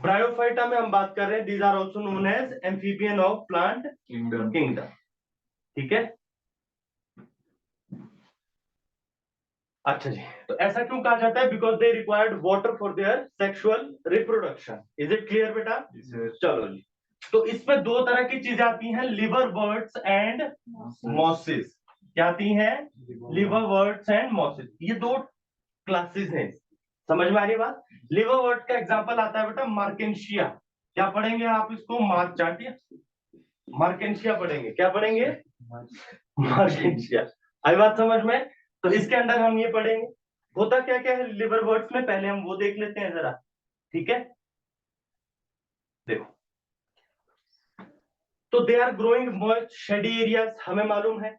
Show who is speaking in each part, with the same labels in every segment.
Speaker 1: Bryophyta में हम बात कर रहे हैं, these are also known as amphibian of plant kingdom. ठीक है, अच्छा जी। तो ऐसा क्यों कहा जाता है? Because they required water for their sexual reproduction. Is it clear बेटा? चलो जी। तो इसमें दो तरह की चीजें आती हैं, लिवर वर्ड्स एंड मॉसिस। क्या आती हैं? Liver words and mosses. ये दो क्लासेस हैं। समझ में आ रही बात? लिवर वर्ड का एग्जांपल आता है बेटा मार्केंशिया। क्या पढ़ेंगे आप इसको? मार्क चाटिए, मार्केंशिया पढ़ेंगे। क्या पढ़ेंगे? मार्केंशिया। आई बात समझ में? तो इसके अंदर हम ये पढ़ेंगे होता क्या क्या है लिवर वर्ड्स में। पहले हम वो देख लेते हैं जरा, ठीक है? देखो, तो they are growing moist shady areas, हमें मालूम है।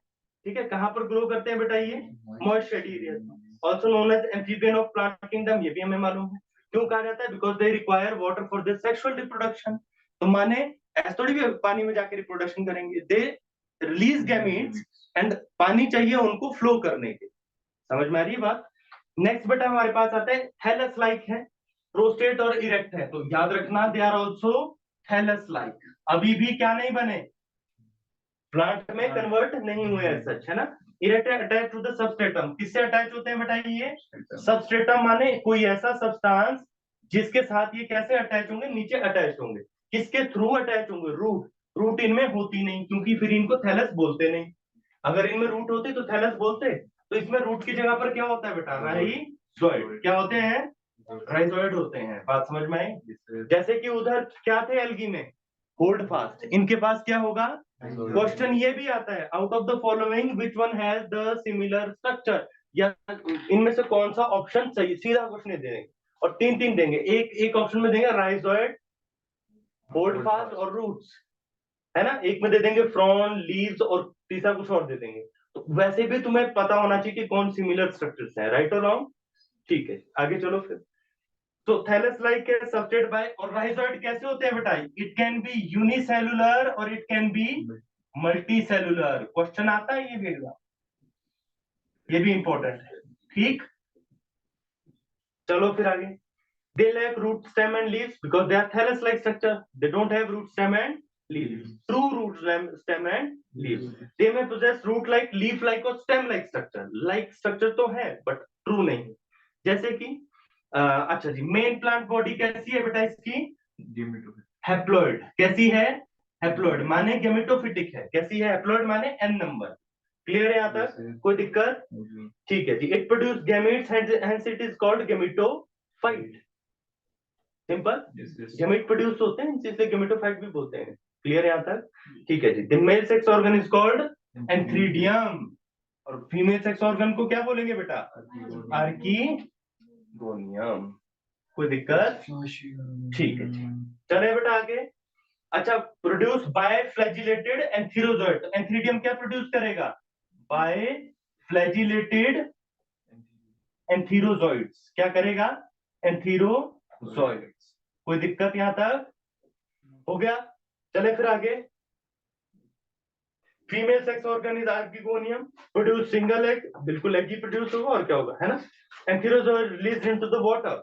Speaker 1: ठीक है, कहां पर ग्रो करते हैं बेटा ये? Moist shady areas, also known as amphibian of plant kingdom. ये भी हमें मालूम है। क्यों कहा जाता है? Because they require water for their sexual reproduction. तो माने ऐसा थोड़ी भी पानी में जाकर रिप्रोडक्शन करेंगे, दे रिलीज गैमीट्स एंड पानी चाहिए उनको फ्लो करने के। समझ में आ रही है बात? नेक्स्ट बेटा हमारे पास आता है थैलस लाइक है, प्रोस्टेट और इरेक्ट है। तो याद रखना they are also thallus like. अभी भी क्या नहीं बने, प्लांट में कन्वर्ट नहीं हुए सच, है ना? Erect attach to the substratum. किससे अटैच होते हैं बेटा ये? सबस्ट्रेटम माने कोई ऐसा सब्सटेंस जिसके साथ ये कैसे अटैच होंगे? नीचे अटैच होंगे। किसके थ्रू अटैच होंगे? रूट। रूट इनमें होती नहीं, क्योंकि फिर इनको थैलस बोलते नहीं। अगर इनमें रूट होती तो थैलस बोलते। तो इसमें रूट की जगह पर क्या होता है बेटा? राइजोइड। क्या होते हैं? राइजोइड होते हैं। बात समझ में आई? जैसे कि उधर क्या थे एल्गी में? Hold fast. इनके पास क्या होगा? क्वेश्चन ये भी आता है, out of the following which one has the similar structure, या इनमें से कौन सा ऑप्शन सही? सीधा क्वेश्चन देंगे और तीन तीन देंगे। एक एक ऑप्शन में देंगे राइजोइड, होल्ड फास्ट और रूट्स, है ना? एक में दे देंगे फ्रॉन, लीव्स और तीसरा कुछ और दे देंगे। तो वैसे भी तुम्हें पता होना चाहिए कि कौन सिमिलर स्ट्रक्चर्स है, राइट और रॉन्ग। ठीक है, आगे चलो फिर। तो थैलस लाइक है सबस्ट्रेट बाय, और राइजोइड कैसे होते हैं बेटा? इट कैन बी यूनिसेलुलर और it can be multi cellular. Question आता है ये भी, ये भी इंपॉर्टेंट है। ठीक, चलो फिर आगे। They lack root stem and leaves because they are thallus like structure. They don't have root stem and leaves, true root stem and leaves. They may possess root like, leaf like और stem like structure. Like structure तो है but true नहीं। जैसे कि अच्छा जी, main plant body कैसी है बेटा इसकी? हैप्लॉइड। कैसी है? हैप्लॉइड माने गेमेटोफिटिक है। कैसी है? हैप्लॉइड माने एन नंबर। क्लियर है यहाँ तक? कोई दिक्कत? ठीक है जी। It produce gametes hence it is called gametophyte. Simple, gamete produce होते हैं जिसे गेमेटोफाइट भी बोलते हैं। क्लियर है यहाँ तक? ठीक है जी। The male sex organ is called antheridium, और फीमेल सेक्स ऑर्गन को क्या बोलेंगे बेटा? आर्कीगोनियम। कोई दिक्कत? ठीक है जी, चले बेटा आगे। अच्छा, प्रोड्यूस बाय फ्लैजिलेटेड एंथीरोजोइड। तो एंथ्रीडियम क्या प्रोड्यूस करेगा? By flagellated antherozoids. क्या करेगा? एंथीरोजोइड्स। कोई दिक्कत यहां तक? हो गया। चले फिर आगे। Female sex organ is archegonium, produce single egg. बिल्कुल एग ही प्रोड्यूस होगा और क्या होगा, है ना? Antherozoid released into the water,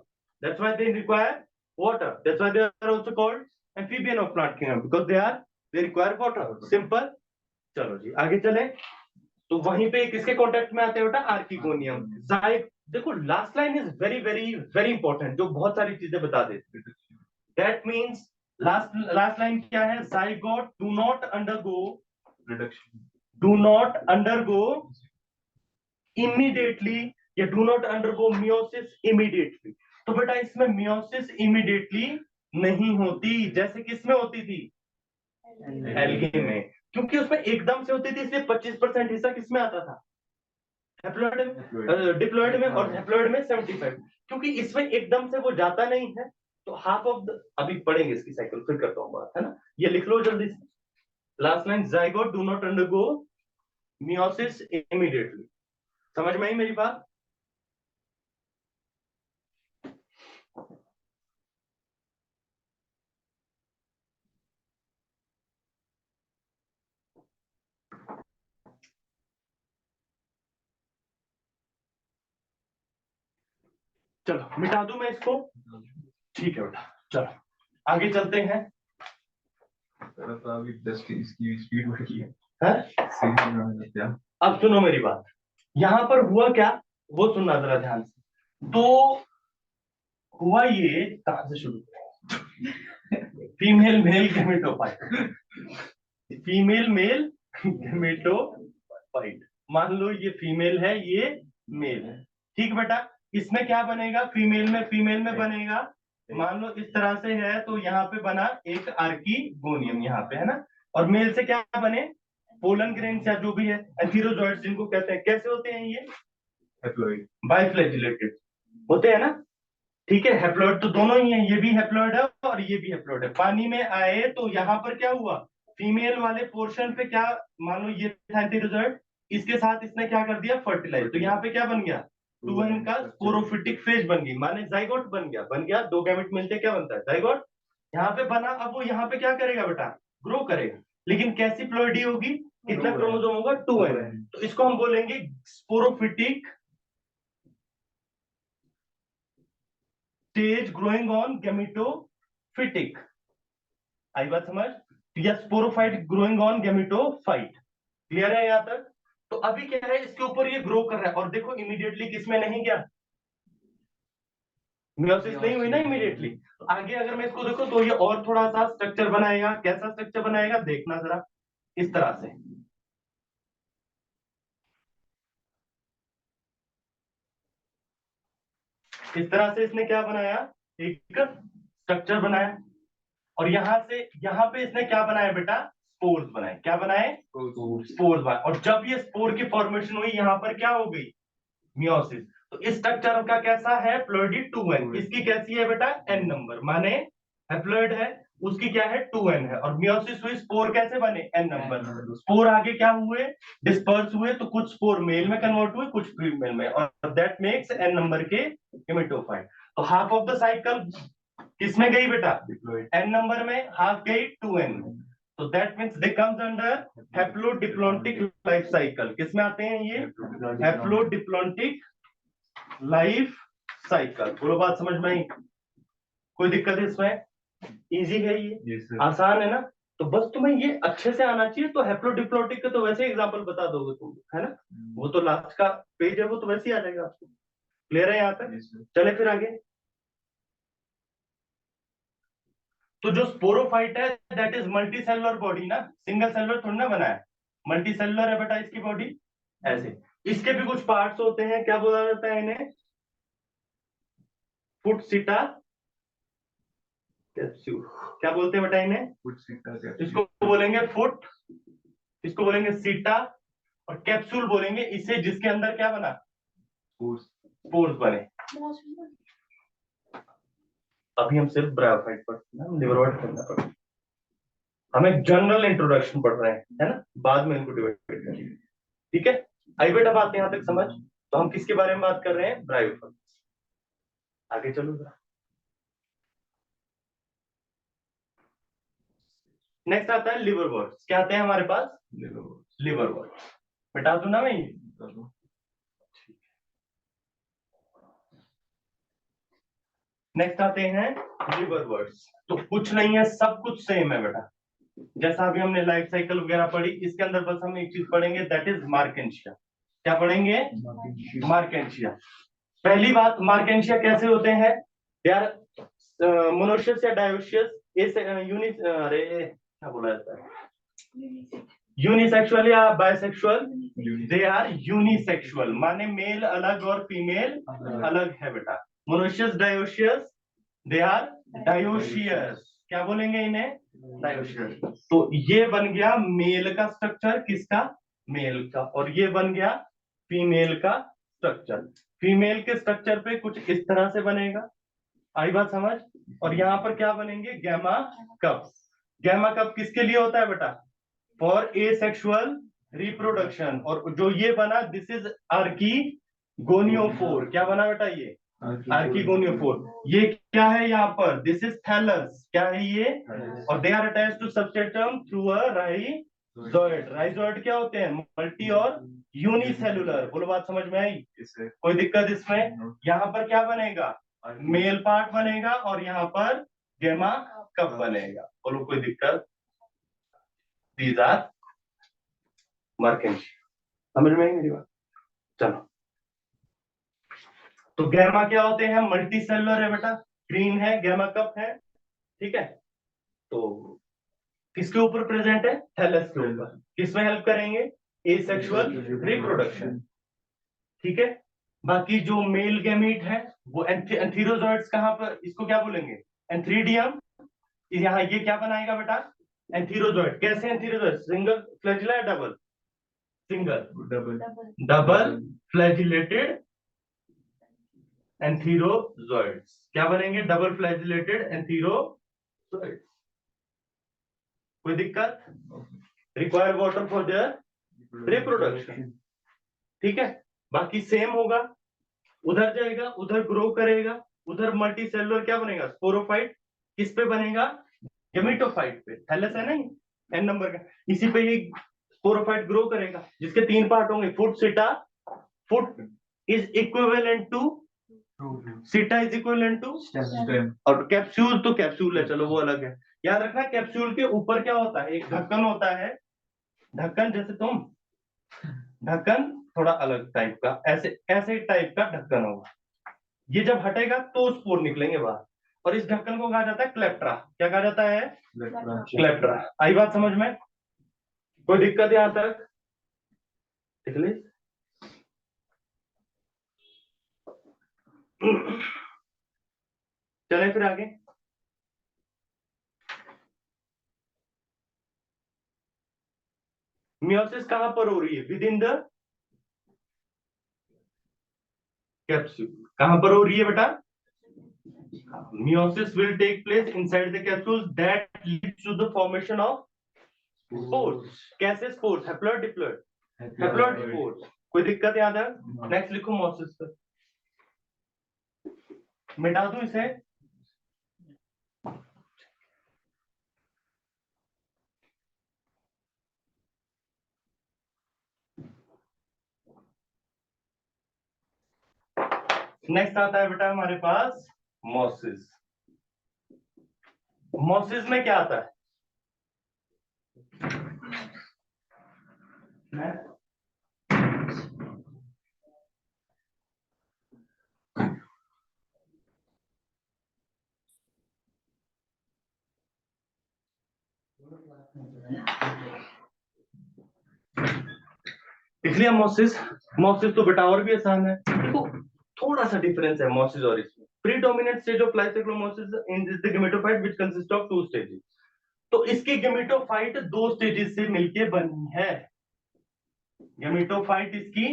Speaker 1: that's why they require water, that's why they are also called amphibian of plant kingdom, because they require water. Simple. चलो जी आगे चले। तो वहीं पे किसके कांटेक्ट में आते हैं बेटा? आर्किगोनियम। देखो last line is very very very important, जो बहुत सारी चीजें बता देती है। दैट मींस लास्ट लाइन क्या है? Zygote do not undergo immediately, या do not undergo meiosis immediately. तो बेटा इसमें मियोसिस इमीडिएटली नहीं होती, जैसे किसमें होती थी? एल्गी में। क्योंकि उसमें एकदम से होती थी, इसलिए 25% हिस्सा किसमें आता था? हैप्लॉइड, डिप्लॉइड में, और हैप्लॉइड में 75। क्योंकि इसमें एकदम से वो जाता नहीं है, तो हाफ ऑफ द, अभी पढ़ेंगे इसकी साइकिल, फिर करता हूँ बात, है ना? ये लिख लो जल्दी से। Last line, zygote do not undergo meiosis immediately. समझ में आई मेरी बात? चलो मिटा दूं मैं इसको? ठीक है बेटा, चलो। आगे चलते हैं।
Speaker 2: तो अभी 10 की इसकी स्पीड बढ़ी है।
Speaker 1: क्या? अब सुनो मेरी बात, यहाँ पर हुआ क्या वो सुनना जरा ध्यान से। तो हुआ ये, कहां से शुरू करें? Female male gametophyte, female male gametophyte. मान लो ये फीमेल है, ये मेल है, ठीक बेटा। इसमें क्या बनेगा? फीमेल में बनेगा, मान लो इस तरह से है, तो यहाँ पे बना एक आर्कीगोनियम यहाँ पे, है ना। और मेल से क्या बने? पोलन ग्रेन्स या जो भी है, एंथीरोजॉइड्स जिनको कहते हैं। कैसे होते हैं ये?
Speaker 2: हैप्लॉइड,
Speaker 1: बाइफ्लैजिलेटेड होते हैं ना, ठीक है। हैप्लॉइड तो दोनों ही है, ये भी हैप्लॉइड है और ये भी हैप्लॉइड है। पानी में आए तो यहाँ पर क्या हुआ? फीमेल वाले पोर्शन पे क्या, मान लो ये था एंथीरोजॉइड, इसके साथ इसने क्या कर दिया? फर्टिलाइज। तो यहाँ पे क्या बन गया? 2n का स्पोरोफिटिक फेज बन गई, माने जाइगोट बन गया। दो गैमेट मिलते क्या बनता है? जाइगोट। यहाँ पे बना, अब वो यहाँ पे क्या करेगा बेटा? ग्रो करेगा। लेकिन कैसी प्लॉइडी होगी? कितना क्रोमोसोम होगा? 2n। तो इसको हम बोलेंगे sporophytic stage growing on gametophytic. आई बात समझ? या sporophyte growing on gametophyte. Clear है यहाँ तक? तो अभी क्या है, इसके ऊपर ये ग्रो कर रहा है, और देखो इमीडिएटली किसमें नहीं गया? मियोसिस नहीं हुई ना इमीडिएटली। तो आगे अगर मैं इसको देखो तो ये और थोड़ा सा स्ट्रक्चर बनाएगा। कैसा स्ट्रक्चर बनाएगा देखना जरा, इस तरह से। इस तरह से इसने क्या बनाया? एक स्ट्रक्चर बनाया। और यहां से यहां पे इसने क्या बनाया बेटा? स्पोर्स बनाए। क्या बनाए? स्पोर्स बनाए। और जब ये स्पोर की फॉर्मेशन हुई, यहां पर क्या हो गई? मियोसिस। तो इस स्ट्रक्चर का कैसा है? Ploidy 2n। इसकी कैसी है बेटा? n नंबर, माने हैप्लॉइड है, उसकी क्या है? 2n है। और मियोसिस हुई, स्पोर कैसे बने? n number. स्पोर आगे क्या हुए? डिस्पर्स हुए। तो कुछ स्पोर मेल में कन्वर्ट हुए, कुछ फीमेल में, और दैट मेक्स n नंबर के गेमेटोफाइट। तो हाफ ऑफ द साइकिल किसमें गई बेटा? n नंबर में, हाफ गई 2n में। तो that means they comes under haplodiplontic life cycle. किसमें आते हैं ये? Haplodiplontic life cycle. बोलो बात समझ में आई? कोई दिक्कत है इसमें? इजी है ये, आसान है ना। तो बस तुम्हें ये अच्छे से आना चाहिए। तो हैप्लोडिप्लॉन्टिक का तो वैसे एग्जांपल बता दोगे तुम, है ना। वो तो लास्ट का पेज है, वो तो वैसे ही आ जाएगा आपको। क्लियर है यहाँ तक? चले फिर आगे। तो जो स्पोरोफाइट है that is multi cellular body ना, सिंगल सेलुलर थोड़ी ना बना है, मल्टी सेलुलर है बेटा इसकी बॉडी। ऐसे इसके भी कुछ पार्ट्स होते हैं, क्या बोला जाता है इन्हें? फुट सीटा कैप्सूल। क्या बोलते हैं बेटा इन्हें? इसको बोलेंगे फुट, इसको बोलेंगे सीटा, और कैप्सूल बोलेंगे इसे जिसके अंदर क्या बना? स्पोर्स बने। अभी हम सिर्फ ब्रायोफाइट पढ़ते हैं, लिवरवाइट पढ़ना पड़ता है। हम एक जनरल इंट्रोडक्शन पढ़ रहे हैं, है ना। बाद में इनको डिवाइड करेंगे, ठीक है। आई बेटा बात यहां तक समझ? तो हम किसके बारे में बात कर रहे हैं? ब्रायोफाइट। आगे चलो जरा। नेक्स्ट आता है लिवर वर्ड्स। क्या आते हैं हमारे पास? Liver words. बता दूं ना मैं? नेक्स्ट आते हैं लिवर वर्ड्स। तो कुछ नहीं है, सब कुछ सेम है बेटा। जैसा अभी हमने लाइफ साइकिल वगैरह पढ़ी, इसके अंदर बस हम एक चीज पढ़ेंगे, दैट इज मार्केंशिया। क्या पढ़ेंगे? मार्केंशिया। पहली बात, मार्केंशिया कैसे होते हैं यार? मोनोशियस या डायोशियस? अरे क्या बोला जाता है? यूनिसेक्सुअल या बायसेक्सुअल? दे आर यूनिसेक्सुअल, माने मेल अलग और फीमेल अलग है बेटा। Monoecious, dioecious, they are dioecious. क्या बोलेंगे इन्हें? डायोशियस। तो ये बन गया मेल का स्ट्रक्चर। किसका? मेल का। और ये बन गया फीमेल का स्ट्रक्चर। फीमेल के स्ट्रक्चर पे कुछ इस तरह से बनेगा, आई बात समझ? और यहाँ पर क्या बनेंगे? Gamma cup. गैमा कप किसके लिए होता है बेटा? For asexual reproduction. और जो ये बना, दिस इज आर्कीगोनियोफोर। क्या बना बेटा ये? आर्कीगोनियोफोर। ये क्या है यहाँ पर? This is thallus. क्या है ये? और they are attach to substratum through a rhizoid. Rhizoid क्या होते हैं? मल्टी और यूनिसेलुलर। बोलो बात समझ में आई? कोई दिक्कत इसमें? यहाँ पर क्या बनेगा? मेल पार्ट बनेगा, और यहाँ पर गेमा कब बनेगा? बोलो कोई दिक्कत? These are marchantia. समझ में आई मेरी बात? चलो, तो गैमा क्या होते हैं? मल्टी सेलुलर है बेटा, ग्रीन है, गैमा कप है, ठीक है। तो किसके ऊपर प्रेजेंट है? थैलस के ऊपर। किसमें हेल्प करेंगे? एसेक्सुअल रिप्रोडक्शन, ठीक है। बाकी जो मेल गैमीट है वो एंथीरोजॉइड्स, कहां पर इसको क्या बोलेंगे? एंथ्रीडियम। यहाँ ये क्या बनाएगा बेटा? एंथीरोजॉइड। कैसे एंथीरोजॉइड? सिंगल फ्लैजिला या double? Single. Double flagellated antherozoids. क्या बनेंगे? Double flagellated antherozoids. कोई दिक्कत? Require water for their reproduction, ठीक है। बाकी सेम होगा, उधर जाएगा, उधर ग्रो करेगा, उधर मल्टी सेलुलर क्या बनेगा? स्पोरोफाइट। किस पे बनेगा? गेमेटोफाइट पे। थैलस है नहीं एन नंबर का, इसी पे ही स्पोरोफाइट ग्रो करेगा, जिसके 3 पार्ट होंगे। Foot seta, foot is equivalent to, seta is equivalent to
Speaker 2: Stem.
Speaker 1: और कैप्सूल तो कैप्सूल है, चलो वो अलग है। याद रखना कैप्सूल के ऊपर क्या होता है? एक ढक्कन होता है। ढक्कन जैसे तुम, ढक्कन थोड़ा अलग टाइप का, ऐसे ऐसे टाइप का ढक्कन होगा। ये जब हटेगा तो स्पोर निकलेंगे बाहर, और इस ढक्कन को कहा जाता है क्लेप्ट्रा। क्या कहा जाता है? क्लेप्ट्रा। आई बात समझ में? कोई दिक्कत यहां तक? देख ली? चले फिर आगे। मियोसिस कहां पर हो रही है? With in the capsule. कहां पर हो रही है बेटा? Meiosis will take place inside the capsule that leads to the formation of spores. कैसे spores? Haploid, diploid? Haploid spores. कोई दिक्कत याद है? नेक्स्ट लिखो मोसिस पर, मिटा दूं इसे? नेक्स्ट आता है बेटा हमारे पास मोसिस। मोसिस में क्या आता है? इसलिए मोसिस, मोसिस तो बेटा और भी आसान है। देखो थोड़ा सा डिफरेंस है मोसिस और इसमें। प्रीडोमिनेंट स्टेज ऑफ लाइसेक्लोमोसिस in the gametophyte which consist of 2 stages. तो इसकी गेमेटोफाइट 2 स्टेजेस से मिलके बनी है। गेमेटोफाइट इसकी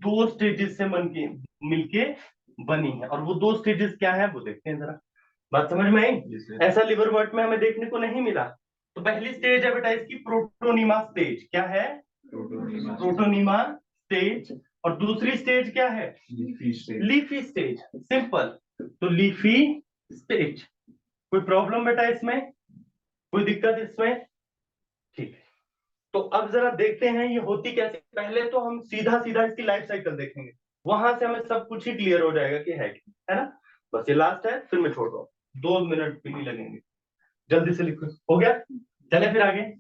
Speaker 1: 2 स्टेजेस से मिलके बनी है, और वो 2 स्टेजेस क्या है वो देखते हैं जरा। बात समझ में आई? ऐसा लिवरवर्ट में हमें देखने को नहीं मिला। तो पहली स्टेज है बेटा इसकी प्रोटोनीमा स्टेज। क्या है? Protonema stage. और दूसरी स्टेज क्या है? Leafy stage. सिंपल। तो लीफी स्टेज। कोई प्रॉब्लम बेटा इसमें? कोई दिक्कत इसमें? ठीक है, तो अब जरा देखते हैं ये होती कैसे। पहले तो हम सीधा सीधा इसकी लाइफ साइकिल देखेंगे, वहां से हमें सब कुछ ही क्लियर हो जाएगा कि है ना। बस ये लास्ट है, फिर मैं छोड़ रहा हूँ, 2 मिनट भी नहीं लगेंगे। जल्दी से लिखो। हो गया? चले फिर आगे।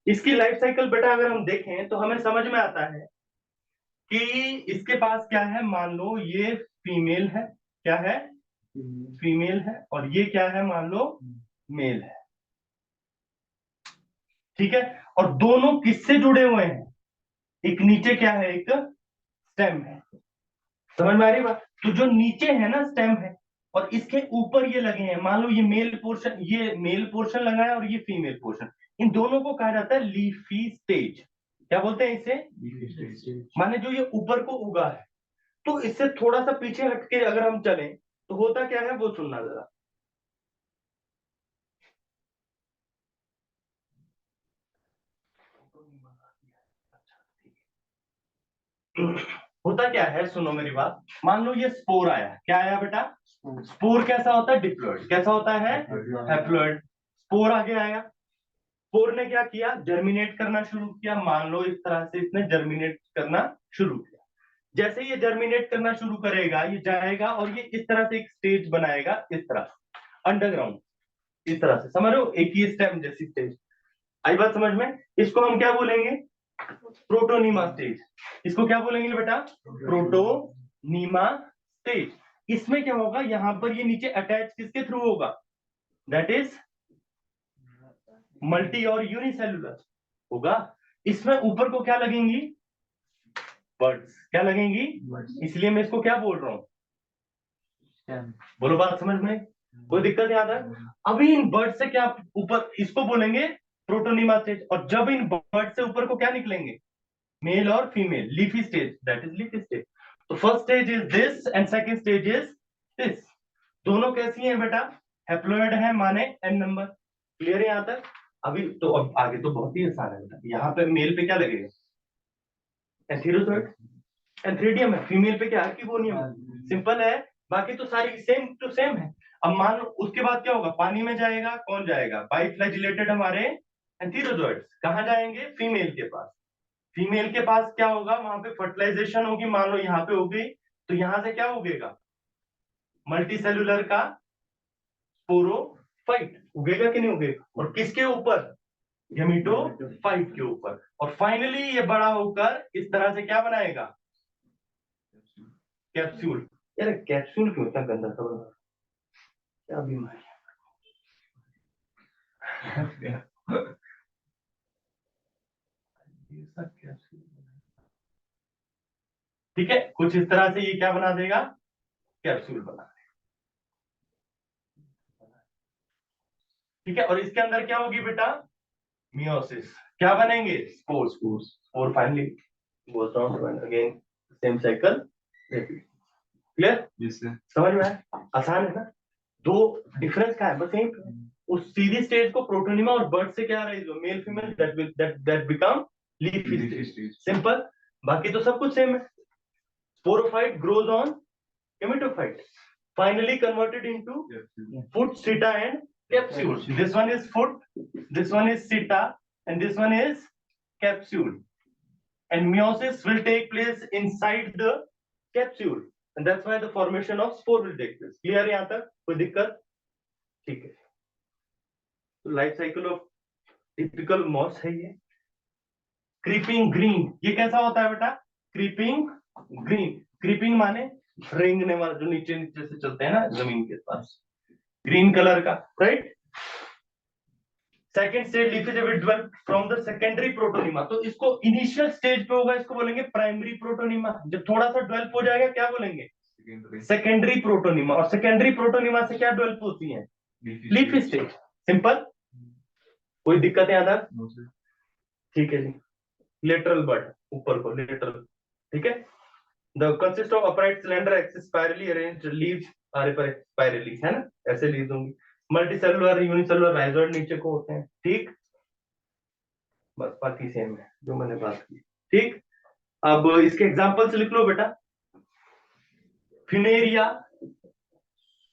Speaker 1: इसकी लाइफ साइकिल बेटा अगर हम देखें तो हमें समझ में आता है कि इसके पास क्या है। मान लो ये फीमेल है। क्या है? फीमेल है। और ये क्या है? मान लो मेल है। ठीक है, और दोनों किससे जुड़े हुए हैं? एक नीचे क्या है? एक स्टेम है। समझ में आ रही बात? तो जो नीचे है ना स्टेम है, और इसके ऊपर ये लगे हैं। मान लो ये मेल पोर्शन, ये मेल पोर्शन लगा है और ये फीमेल पोर्शन। इन दोनों को कहा जाता है लीफी स्टेज। क्या बोलते हैं इसे? माने जो ये ऊपर को उगा है। तो इससे थोड़ा सा पीछे हटके अगर हम चलें तो होता क्या है वो सुनना जरा। होता क्या है, सुनो मेरी बात। मान लो ये स्पोर आया। क्या आया बेटा? स्पोर कैसा होता है? डिप्लॉइड। कैसा होता है? हैप्लॉइड। स्पोर आगे आया। स्पोर ने क्या किया? जर्मिनेट करना शुरू किया। मान लो इस तरह से इसने जर्मिनेट करना शुरू किया। जैसे ये जर्मिनेट करना शुरू करेगा, ये जाएगा और ये इस तरह से एक स्टेज बनाएगा, इस तरह अंडरग्राउंड, इस तरह से, समझ रहे हो, एक ही स्टेम जैसी स्टेज। आई बात समझ में? इसको हम क्या बोलेंगे? Protonema stage. इसको क्या बोलेंगे बेटा? Protonema stage. इसमें क्या होगा, यहां पर ये नीचे अटैच किसके थ्रू होगा? दैट इज मल्टी और यूनिसेलुलर होगा। इसमें ऊपर को क्या लगेंगी? बर्ड्स। क्या लगेंगी? इसलिए मैं इसको क्या बोल रहा हूं? बोलो, बात समझ में? कोई दिक्कत याद है? अभी इन बर्ड से क्या ऊपर, इसको बोलेंगे प्रोटोनीमा स्टेज। और जब इन बर्ड से ऊपर को क्या निकलेंगे? मेल और female, leafy stage, that is leafy stage. तो first stage is this and second stage is this. दोनों कैसी हैं बेटा? हैप्लोइड है, माने n नंबर। क्लियर है यहां तक? अभी तो अब आगे तो बहुत ही आसान है बेटा। यहाँ पे मेल पे क्या लगेगा? एंथीरोजोइड। एंथ्रीडियम है। फीमेल पे क्या? आर्किगोनियम। सिंपल है। बाकी तो सारी सेम टू सेम है। अब मान लो उसके बाद क्या होगा? पानी में जाएगा, कौन जाएगा? बाइफ्लैजिलेटेड हमारे एंथीरोजोइड्स। कहां जाएंगे? फीमेल के पास। फीमेल के पास क्या होगा? वहां पे फर्टिलाइजेशन होगी, मान लो यहाँ पे हो गई, तो यहां से क्या उगेगा? मल्टीसेलुलर का स्पोरोफाइट उगेगा कि नहीं उगेगा? और किसके ऊपर? गेमेटोफाइट के ऊपर। और फाइनली ये बड़ा होकर इस तरह से क्या बनाएगा? कैप्सूल। यार कैप्सूल क्यों इतना गंदा सा बना? क्या बीमारी है? ये सब कैप्सूल। ठीक है, कुछ इस तरह से ये क्या बना देगा? कैप्सूल बना देगा। ठीक है, और इसके अंदर क्या होगी बेटा? मियोसिस। क्या बनेंगे? Spores. Spore finally goes round and again same cycle repeat. Clear? समझ में आया? आसान है ना? दो डिफरेंस क्या है? बस यही उस सीधी स्टेज को प्रोटोनिमा और बर्ड से क्या राइज हो? Male female, that become leafy stage. Simple. बाकी तो सब कुछ सेम है। Sporophyte grows on gametophyte, finally converted into foot, seta and capsule. This one is foot, this one is seta, and this one is capsule. And meiosis will take place inside the capsule, and that's why the formation of spore will take place. Clear है यहाँ तक? कोई दिक्कत? ठीक है। तो life cycle of typical moss है ये। क्रीपिंग ग्रीन, ये कैसा होता है बेटा? Creeping green. क्रीपिंग माने रेंगने वाला, जो नीचे नीचे से चलते हैं ना जमीन के पास, ग्रीन कलर का, right? Second stage leafy develop from the secondary protonema. तो इसको इनिशियल स्टेज पे होगा, इसको बोलेंगे प्राइमरी प्रोटोनिमा। जब थोड़ा सा डेवलप हो जाएगा क्या बोलेंगे? Secondary protonema. और सेकेंडरी प्रोटोनिमा से क्या डेवलप होती है? Leafy stage. सिंपल। कोई दिक्कत है आधार? ठीक है जी। लेटरल बर्ड, ऊपर को लेटरल। ठीक है। The consist of upright cylinder axis spirally arranged leaves are spirally, है ना? ऐसे लीव्स होंगी। मल्टीसेलुलर यूनिसेलुलर राइजोइड नीचे को होते हैं। ठीक, बस बाकी सेम है जो मैंने बात की। ठीक, अब इसके एग्जांपल से लिख लो बेटा। फ्यूनेरिया,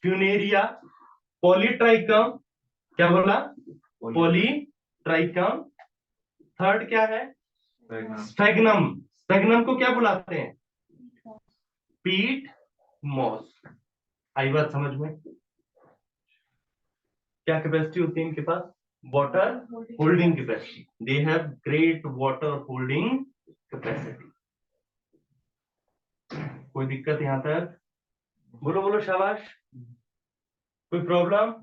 Speaker 1: फ्यूनेरिया, पॉलीट्राइकम, क्या बोला? पॉलीट्राइकम। थर्ड क्या है? स्फेग्नम। स्फेग्नम को क्या बुलाते हैं? पीट मॉस। आई बात समझ में? क्या कैपेसिटी होती है इनके पास? Water holding capacity. They have great water holding capacity. कोई दिक्कत यहां तक? बोलो बोलो, शाबाश। कोई प्रॉब्लम?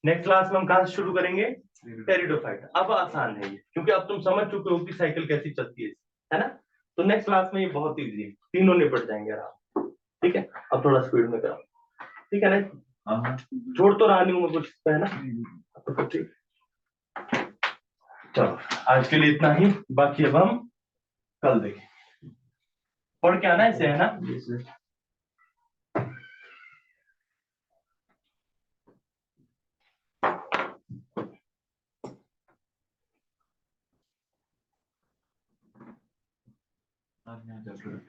Speaker 1: नेक्स्ट क्लास में हम कहां से शुरू करेंगे? टेरिडोफाइट। अब आसान है ये, क्योंकि अब तुम समझ चुके हो कि साइकिल कैसी चलती है ना? तो नेक्स्ट क्लास में ये बहुत इजी है, तीनों निपट जाएंगे आराम। ठीक है, अब थोड़ा स्पीड में कराओ। ठीक है ना? छोड़ तो रहा नहीं हूं मैं कुछ, है ना? तो ठीक, चलो आज के लिए इतना ही। बाकी अब हम कल देखें। पढ़ के आना इसे, है ना?
Speaker 2: आज यहाँ चल रहा है।